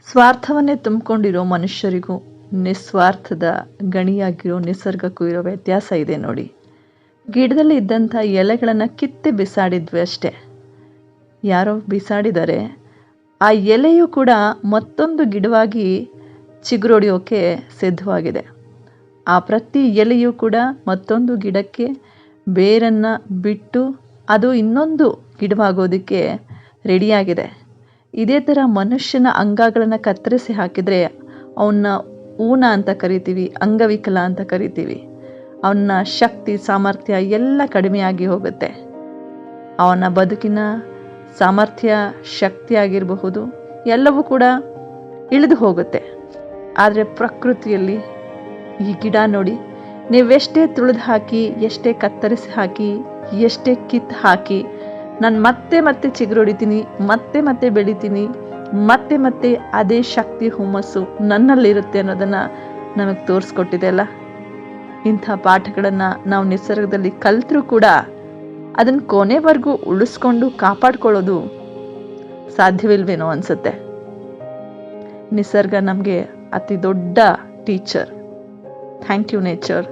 ಸ್ವಾರ್ಥವನ್ನೇ ತುಂಬಿಕೊಂಡಿರೋ ಮನುಷ್ಯರಿಗೂ ನಿಸ್ವಾರ್ಥದ ಗಣಿಯಾಗಿರೋ ನಿಸರ್ಗಕ್ಕೂ ಇರೋ ವ್ಯತ್ಯಾಸ ಇದೆ ನೋಡಿ. ಗಿಡದಲ್ಲಿ ಇದ್ದಂಥ ಎಲೆಗಳನ್ನು ಕಿತ್ತೆ ಬಿಸಾಡಿದ್ವಿ ಅಷ್ಟೇ. ಯಾರೋ ಬಿಸಾಡಿದರೆ ಆ ಎಲೆಯೂ ಕೂಡ ಮತ್ತೊಂದು ಗಿಡವಾಗಿ ಚಿಗುರೊಡೆಯೋಕೆ ಸಿದ್ಧವಾಗಿದೆ. ಆ ಪ್ರತಿ ಎಲೆಯೂ ಕೂಡ ಮತ್ತೊಂದು ಗಿಡಕ್ಕೆ ಬೇರನ್ನು ಬಿಟ್ಟು ಅದು ಇನ್ನೊಂದು ಗಿಡವಾಗೋದಕ್ಕೆ ರೆಡಿಯಾಗಿದೆ. ಇದೇ ಥರ ಮನುಷ್ಯನ ಅಂಗಗಳನ್ನು ಕತ್ತರಿಸಿ ಹಾಕಿದರೆ ಅವನ್ನ ಊನ ಅಂತ ಕರಿತೀವಿ, ಅಂಗವಿಕಲ ಅಂತ ಕರಿತೀವಿ. ಅವನ ಶಕ್ತಿ ಸಾಮರ್ಥ್ಯ ಎಲ್ಲ ಕಡಿಮೆಯಾಗಿ ಹೋಗುತ್ತೆ. ಅವನ ಬದುಕಿನ ಸಾಮರ್ಥ್ಯ ಶಕ್ತಿ ಆಗಿರಬಹುದು ಎಲ್ಲವೂ ಕೂಡ ಇಳಿದು ಹೋಗುತ್ತೆ. ಆದರೆ ಪ್ರಕೃತಿಯಲ್ಲಿ ಈ ಗಿಡ ನೋಡಿ, ನೀವೆಷ್ಟೇ ತುಳಿದು ಹಾಕಿ, ಎಷ್ಟೇ ಕತ್ತರಿಸಿ ಹಾಕಿ, ಎಷ್ಟೇ ಕಿತ್ತು ಹಾಕಿ, ನಾನು ಮತ್ತೆ ಮತ್ತೆ ಚಿಗುರೊಡಿತೀನಿ, ಮತ್ತೆ ಮತ್ತೆ ಬೆಳಿತೀನಿ, ಮತ್ತೆ ಮತ್ತೆ ಅದೇ ಶಕ್ತಿ ಹುಮ್ಮಸ್ಸು ನನ್ನಲ್ಲಿರುತ್ತೆ ಅನ್ನೋದನ್ನು ನಮಗೆ ತೋರಿಸ್ಕೊಟ್ಟಿದೆ ಅಲ್ಲ. ಇಂಥ ಪಾಠಗಳನ್ನು ನಾವು ನಿಸರ್ಗದಲ್ಲಿ ಕಲಿತರೂ ಕೂಡ ಅದನ್ನು ಕೊನೆವರೆಗೂ ಉಳಿಸ್ಕೊಂಡು ಕಾಪಾಡ್ಕೊಳ್ಳೋದು ಸಾಧ್ಯವಿಲ್ವೇನೋ ಅನಿಸುತ್ತೆ. ನಿಸರ್ಗ ನಮಗೆ ಅತಿ ದೊಡ್ಡ ಟೀಚರ್. Thank you nature.